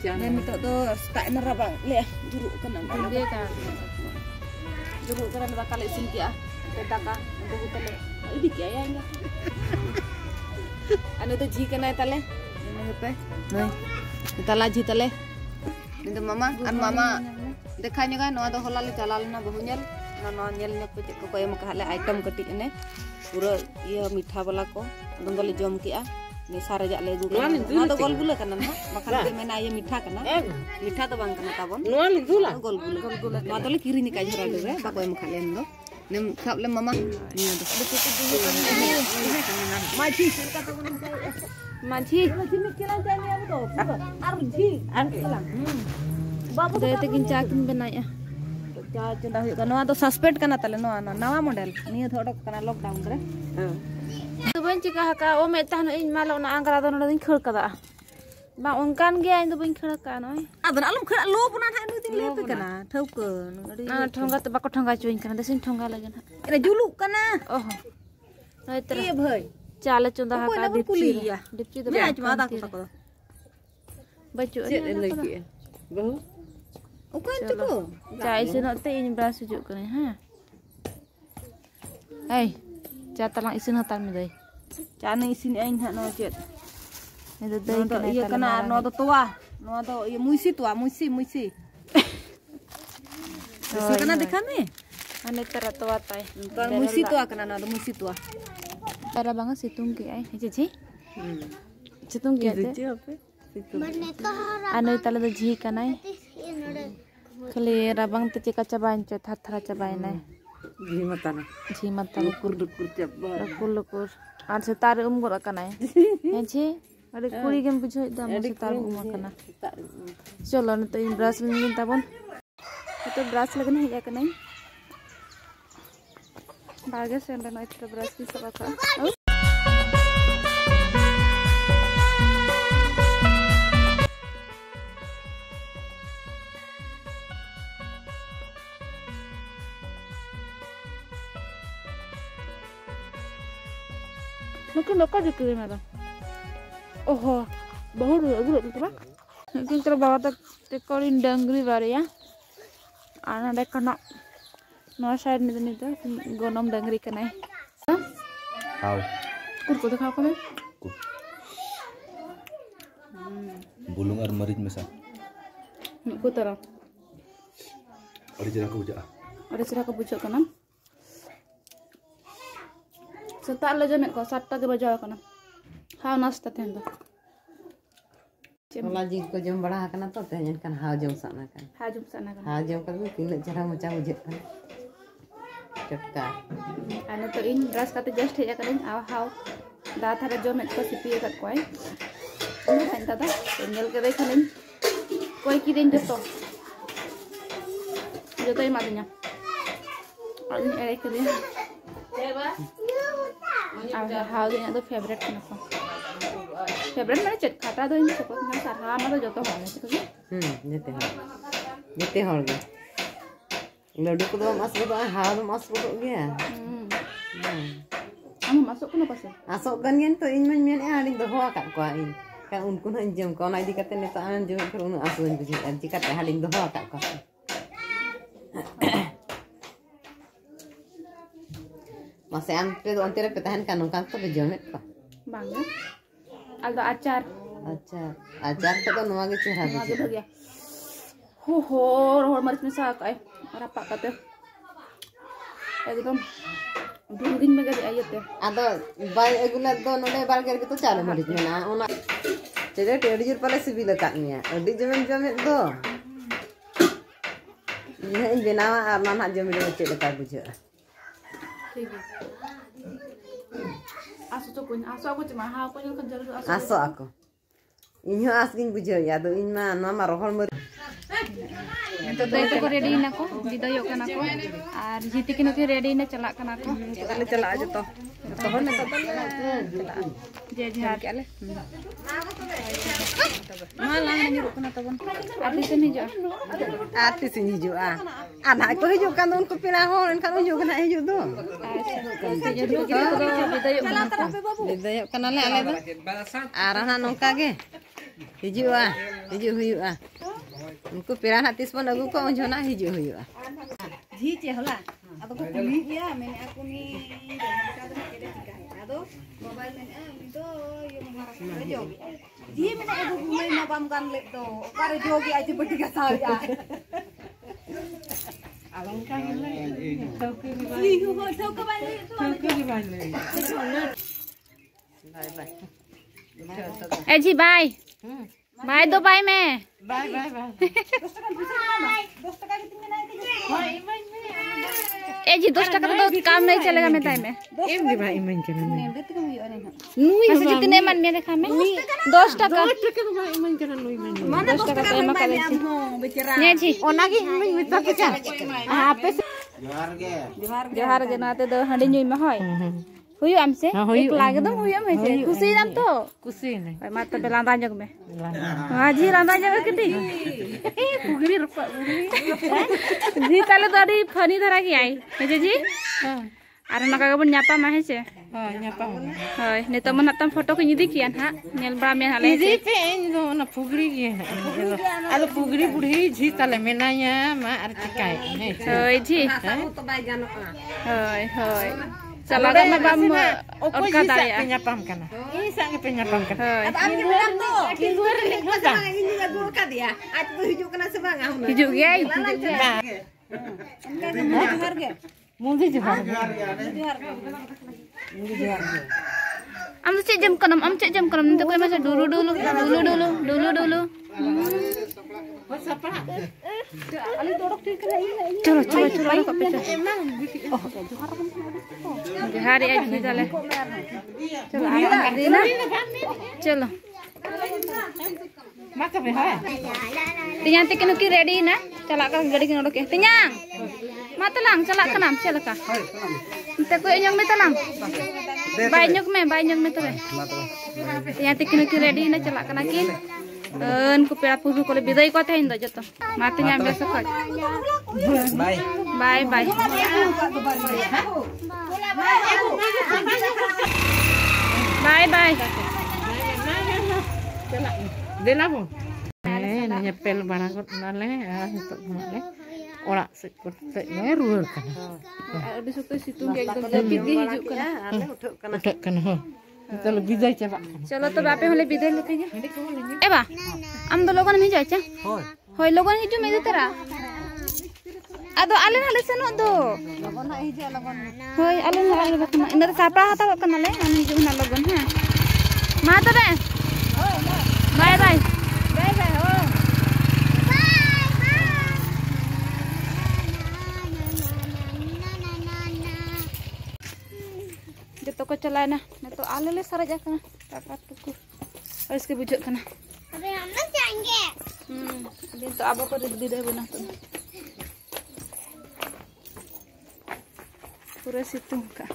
Dan itu tuh tak nerabang, lihat juruk kena dia kan, juruk kena bakal isin kia, tetaka untuk hutale, ini kia ya enggak? Anu tuh ji kena tale, ini apa? Nih, kita lagi tale, itu mama, mama, dekanya kan, no ada halal jalal na bahunyal, no nyelnya pecik ko yang makale item ketik ini, pura iya mitha bala ko, donggal jom kia. Ini saraja legu kan, ada gol gula kan, makan dia main ayam mitha kan, mitha tuh bang kan tabon, gol gula, matole kiri nih kajar ada deh, tak kau yang makan lendo, nem kap lem mama, ini ada, maji, mikiran jadi apa tuh, babu tuh tekin cakin benaya, cendah yuk kan, atau suspend kan atau nawa model, ini thora kan lockdown deh. Itu banyak kakak, oh metah no ini malu na angkara tuh nolin khur kada, bang ungkan gaya itu banyak khur kada, no? Ada alam khur lo pun ada itu tinggal apa kana, tahu kan? Nah, thongga tuh bakal thongga cuin kana, desin thongga lagi na. Ini juluk kana. Oh, no itu. Iya boy. Cale cunda kakak dipci tuh. Nah, cuma ada aku takut. Baju ini lagi. Bahu. Ukan cukup. Cai sih nanti ini berasa juga kan, ha? Hey. Jatuh lang isin hatan mi day. Cana isin ain hat no jet. Itu day kana iya kana no to tua. No to iya muisi tua, muisi. Muisi kana dekame. Ane tera tua tai. Kan muisi tua kana no muisi tua. Para banget situng ki ai. Cici. Situng ki ate. Ane tala de ji kana ai. Kali rabang te cika cabain cet hathara cabain ai. Ji mata lukur ar setar gor kana ya ji ada kuri gem bujo itu am setar kana cholo na to in brush lin tabon itu brush lagna ya kana bagus yang na itu brush bisa ka mungkin lokal juga gimana? Oh, bahu dulu gitu pak. Mungkin terbawa tekorin dangri baru ya. Anak dek kena nosain itu gonom dangri kena. How? Kur kau kau Bulung ar marit mesa. Ku tara. Ada cerah kebujak. Ada cerah kebujak kanan. Setar lo jamet ko satta ke bajaw kana haw nasta tendo Ola ji ko jom bada kana to teñan kan haw jom sana kan haw jom kan tina jara macha bujek kan चटका ane to in brush kate just heja kadin aw haw da thara jomet ko sipi kat koi ini kan tata tinggal ke dekhanin koi kirin joto imadnya ini ere kirin how दिन तो favourite ना favourite मैंने चट खाता तो इन सब ना सारा ना तो जो तो होने चाहिए जेते हर गे लड्डू को तो मस्त तो हाउ तो मस्त तो गया हम masuk kuna pasti masuk kan gen to in men men ading do hoa kat ko in kan un kun jam ko na di kate ne ta an jom ko un asun buji an ji kat halin do hoa kat ko masih antre do antre petahan kan nongkang to bejomet pa banget ada acar to no age chera beje ho rohor maris mesa kai rapak kate ekdom dungin mega di ayat ya ado bai egula do node barger gitu chalo maris mena ona cede tedi jur pale sibil katnya adi jomet do ini benawa arman ha jomet do cede ka bujo asu aku cuma hal aku yang kerja dulu asu aku ini asking bujo ya do in ma nama rohol mer itu itu ko ready na ko didoyo kan aku ar jiti kino ke ready na chalak kan aku kita chala aja to hon na to chala je jihar ke ale malah nyuruh kana to bon artis ini jo anak ko hijo kan un ko pila hon kan hijo kana hijo do didoyo kana le ale do arana nongka ge Hijau huyu'a. Unku pira hati pun aku kok onjona hijau huyu'a. Ji ce hola. Atau ko kuli ya men aku ni dah ada kede tiga. Ado mobile men itu yo mengharap aja. Ji men aku mulai mabam kan lep to. Kare jogi aja bertiga sawi ya. Along kan le. Tauke balik. Bye. A ji bye bye दो bye में Bye. ए जी 10 टका तो काम नहीं चलेगा मैं time में Em di ba iman kana ni? ऐसे जितने मन में देखा मैं 10 टका Ba iman kana no iman. 10 टका तो एमा कर ने जी Onagi iman mita ka. Apa sih? जोहार के नाते दो हंडी नुई में होय हुई हमसे एक लागे दम हुई हम है खुशी नाम तो Kusi ni. भाई मत पे लांदा जग में हां जी लांदा जग किटी पुगरी रुपा जी ताले दादी फनी धरा की आई है जी अरे नका के बन न्यापा मा है से Nyapa. होय ने तो मन तम फोटो को निदी कियान हां नेल बड़ा में हाले Idi pe ini na pugri ge. Ado pugri budhi ji tale menanya ma artikai. होय जी होय चला रे मैं बम और का दाया Penyapam kana. Ini sang penyapam kana. होय Luar ni hoda. हिजु गया Mundi johar. am cek jam kanam am cek jam kanam nanti koy masa dulu Siapa? चलो कप पे जोहार आज भी चले चलो आ देना चलो Mata be hai. तियां ते किनु की रेडी ना चला का गाड़ी के नोडके तियां मतलांग चला कनाम चला का ते कोई nyong में तलांग बाय nyong में तबे तियां ते किनु की रेडी ना चला कना किन उनको पेड़ा पुरु को विदाई को थे इंदो जतो माते न्याम बेस खट बाय बाय Dela po. Nanya pel barang ko nale itu nale. Ora sekut ne ruur kana. Abis itu situng एकदम जल्दी हिजुक kana Udah kana ho. Kita lebih jai coba. चलो तो बापे होले विदाई लेते हैं ए बा हम दो लोगन में जाचा होय लोगन हिजु में तेरा आदो आले नाले सेनो दो होय आले नाले बकना इन सापड़ा हता बकना ले हम हिजु ना लोगन है मा तबे बाय हो जतो को चलाए ना तो आले ले सारा जाकना टाका टुकु और इसके बुझ कना अबे हम लोग जाएंगे दिन तो आबो को दे दे बना तो पूरा सितुं का